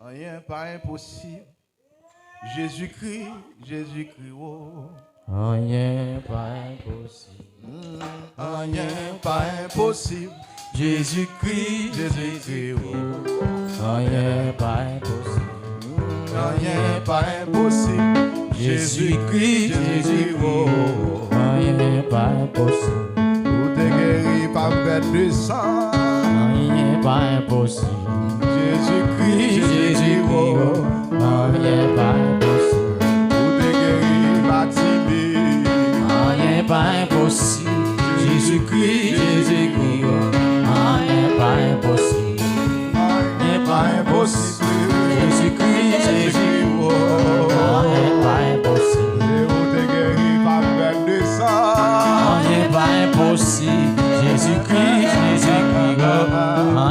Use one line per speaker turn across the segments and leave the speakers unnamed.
Rien pas impossible. Jésus-Christ, Jésus-Christ, oh.
Rien pas impossible.
Rien pas impossible. Jésus-Christ, Jésus-Christ, oh.
Rien pas impossible.
Rien pas impossible. Jésus-Christ, Jésus-Christ, oh.
Rien pas impossible.
Pour te guérir, pas perdre de sang.
Rien pas impossible.
Jésus-Christ, Jésus-Christ, oh.
Rien pas impossible.
Pour te guérir, baptisé.
Rien pas impossible.
Jésus-Christ, Jésus-Christ, oh.
Rien pas impossible.
Rien pas impossible. Jésus-Christ, Jésus-Christ, oh.
Rien pas impossible.
Et pour te guérir, pas perdre de sang.
Rien pas impossible. Jésus-Christ, Jésus-Christ,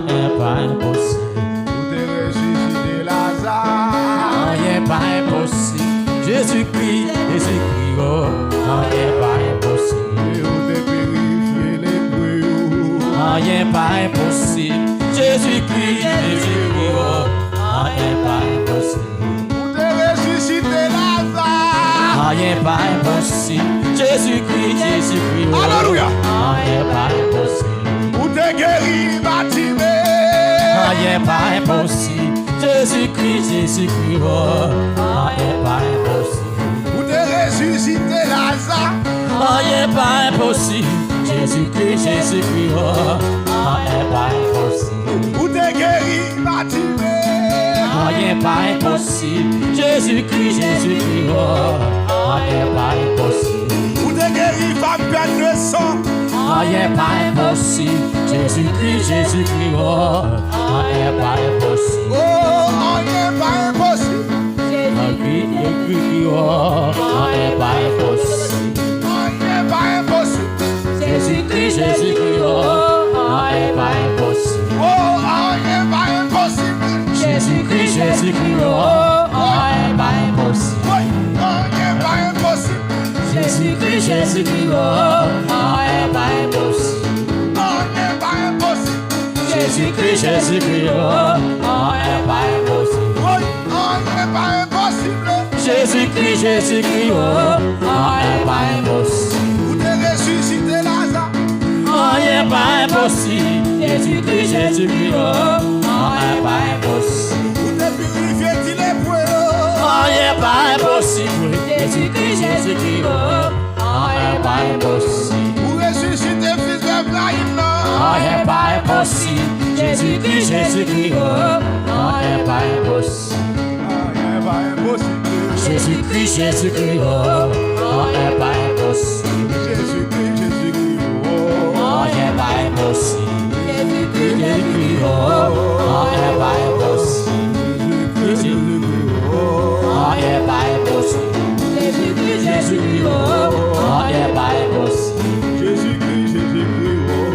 rien pas impossible.
Pour te ressusciter Lazare.
Rien pas impossible. Jésus-Christ, Jésus-Christ, rien pas impossible.
Et pour te purifier les brûlures.
Rien pas impossible. Jésus-Christ, Jésus-Christ, rien pas impossible.
Pour te ressusciter Lazare.
Rien pas impossible. Jésus-Christ, Jésus-Christ,
Alléluia.
rien pas impossible.
Pour te guérir, baptisé.
Rien pas impossible. Jésus-Christ, Jésus-Christ, rien pas impossible.
Pour te ressusciter Lazare.
Rien pas impossible. Jésus-Christ, Jésus-Christ, rien pas impossible.
Pour te guérir, baptisé.
Rien pas impossible. Jésus-Christ, Jésus-Christ, rien pas impossible.
Pour te guérir, femme pleine de sang.
Rien pas impossible. Jésus-Christ, Jésus-Christ, rien pas impossible.
Oh, rien pas impossible.
Jésus-Christ, Jésus-Christ, rien pas impossible.
Rien pas impossible.
Jésus-Christ, Jésus-Christ, rien pas impossible.
Oh, rien pas impossible.
Jésus-Christ, Jésus-Christ, rien pas impossible.
Oui, rien pas impossible.
Jésus-Christ, Jésus-Christ, rien pas impossible.
Rien pas impossible.
Jésus-Christ, Jésus-Christ, rien pas impossible.
Oui, rien pas impossible.
Jésus-Christ, Jésus-Christ, rien pas impossible.
Pour te ressusciter Lazare.
Rien pas impossible. Jésus-Christ, Jésus-Christ, rien pas impossible.
Pour te purifier tous les poils.
Rien pas impossible. Jésus-Christ, Jésus-Christ, rien pas impossible.
Pour ressusciter fils de Blaïm.
Rien pas impossible. Jésus-Christ, Jésus-Christ, rien pas impossible.
Rien pas impossible.
Jésus-Christ, Jésus-Christ, rien pas impossible.
Jésus-Christ, Jésus-Christ. Oh,
Rien pas impossible. Jésus-Christ, Jésus-Christ, rien pas impossible.
Jésus-Christ, Jésus-Christ. Oh,
Rien pas impossible. Jésus-Christ, Jésus-Christ, rien pas impossible.
Jésus-Christ, Jésus-Christ. Oh,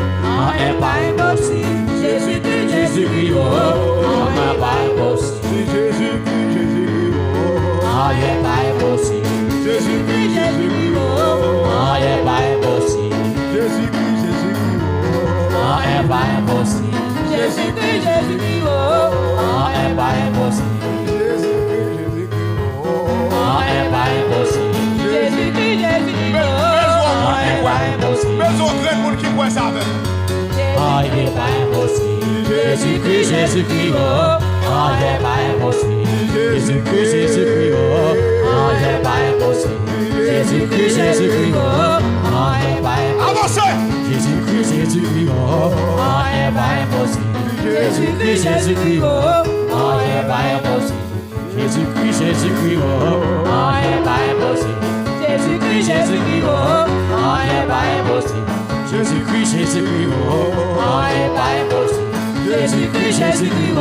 Rien pas impossible. Jésus-Christ, Jésus-Christ, rien pas impossible.
Jésus-Christ, Jésus-Christ. Oh,
Rien pas impossible.
Jésus-Christ, Jésus-Christ. Oh,
Rien pas impossible.
Jésus-Christ, Jésus-Christ. Oh,
Rien pas impossible. Jésus-Christ, Jésus-Christ, rien pas impossible.
Jésus-Christ, Jésus-Christ. Oh,
Rien pas impossible. Jésus-Christ, Jésus-Christ, rien pas impossible.
mais on crée le monde qui voit ça avec.
Rien pas impossible. Jésus-Christ, Jésus-Christ, rien pas impossible. Jésus-Christ, Jésus-Christ, rien pas impossible. Jésus-Christ, Jésus-Christ, rien pas impossible.
Avancez!
Jésus-Christ, Jésus-Christ, rien pas impossible. Jésus-Christ, Jésus-Christ, rien pas impossible. Jésus-Christ, Jésus-Christ, rien pas impossible. Jésus-Christ, Jésus-Christ, rien pas impossible. Jésus-Christ, Jésus-Christ, rien pas impossible. Jésus-Christ, Jésus-Christ,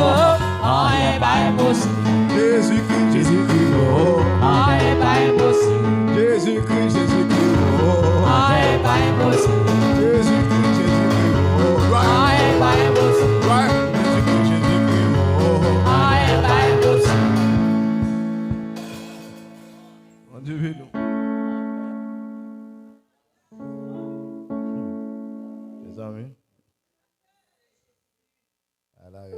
rien pas impossible.
Jésus-Christ, Jésus-Christ. Oh,
Rien pas impossible.
Jésus-Christ, Jésus-Christ. Oh,
Rien pas impossible.
Jésus-Christ, Jésus-Christ. Oh, right.
Rien pas impossible.
Right. Jésus-Christ, Jésus-Christ. Oh,
Rien pas impossible.
mon Dieu, nous. Les amis. À la radio.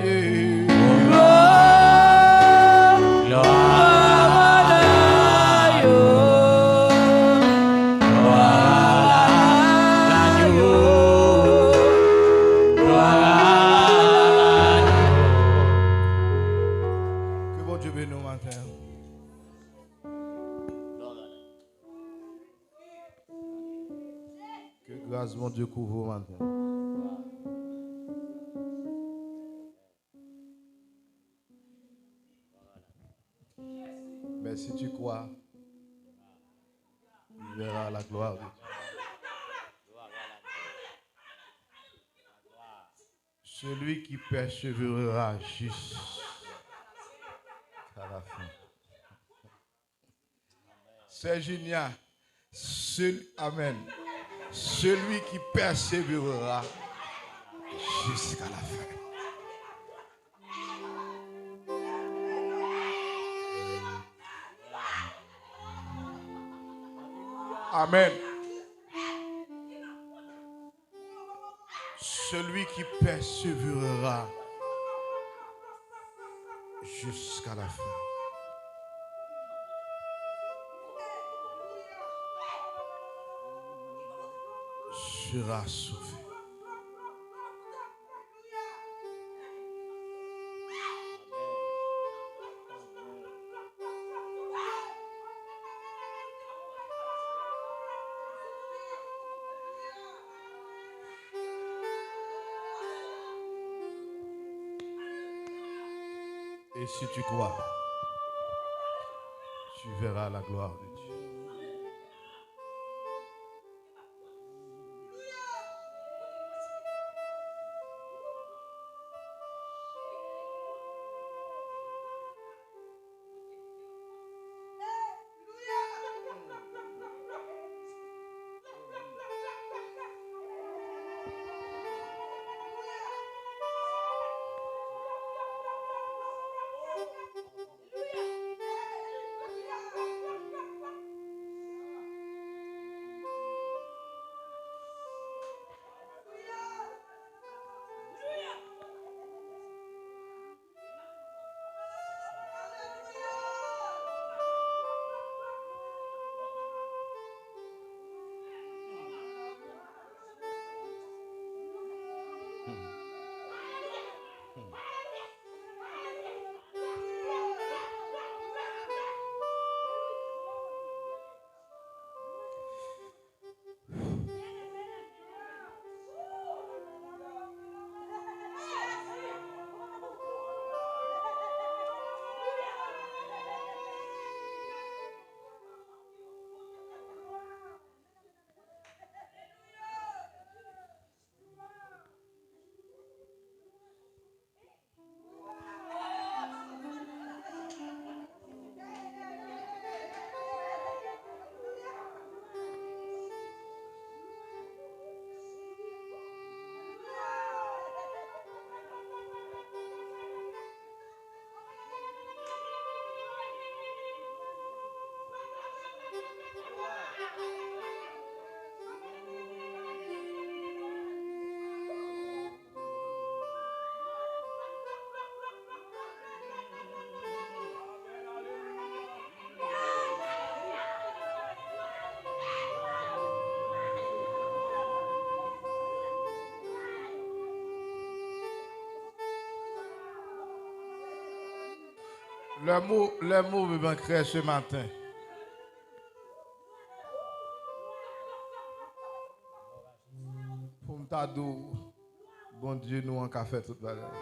Dieu. Que bon Dieu bénisse nous matin. Que grâce mon Dieu couvre vous matin. Mais si tu crois, tu verras la gloire de Dieu. Celui qui persévérera jusqu'à la fin. C'est génial. Amen. Celui qui persévérera jusqu'à la fin. Amen. Celui qui persévérera jusqu'à la fin sera sauvé. Et si tu crois, tu verras la gloire de Dieu. Le mot me manquerait ce matin. Pour me dire, bon Dieu, nous en café toute la journée.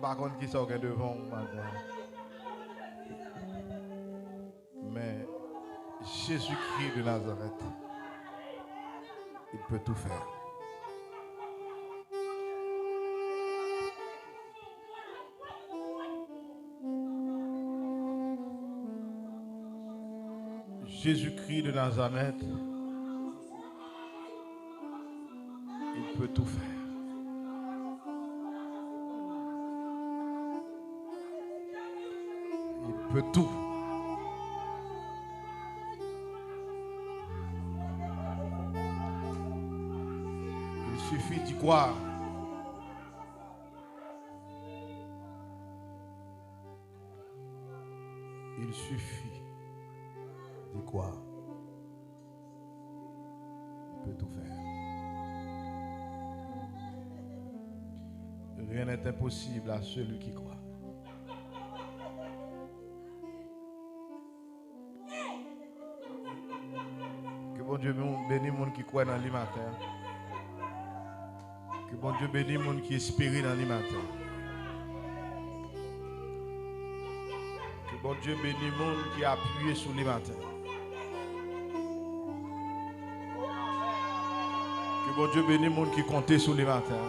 Par contre, qui sort devant matin. Mais Jésus-Christ de Nazareth, il peut tout faire. Jésus-Christ de Nazareth, il peut tout faire. Il peut tout. suffit d'y croire. Il suffit d'y croire. On peut tout faire. Rien n'est impossible à celui qui croit. Que bon Dieu bénisse les gens qui croient dans le matin. Que bon Dieu bénisse les gens qui espèrent dans le matin. Que bon Dieu bénisse les gens qui appuient sur le matin. Que bon Dieu bénisse les gens qui comptent sur le matin.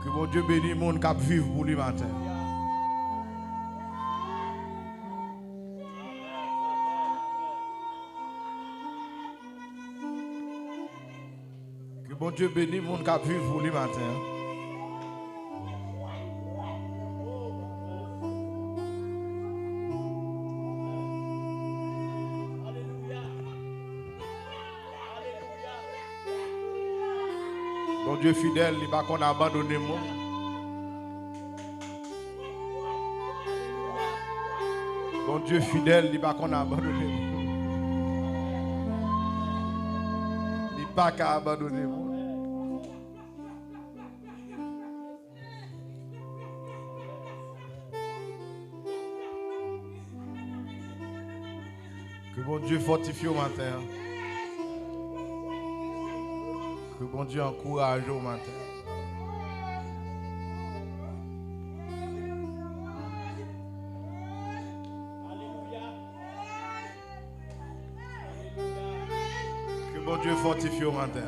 Que bon Dieu bénisse les gens qui vivent pour le matin. Que bon Dieu bénisse les gens qui vivent pour le matin. Bon Dieu fidèle, il va qu'on abandonne moi. Bon Dieu fidèle, il va qu'on abandonne moi. Il pas qu'à abandonner moi. Que bon Dieu fortifie au matin. Que bon Dieu encourage au matin. Que bon Dieu fortifie au matin.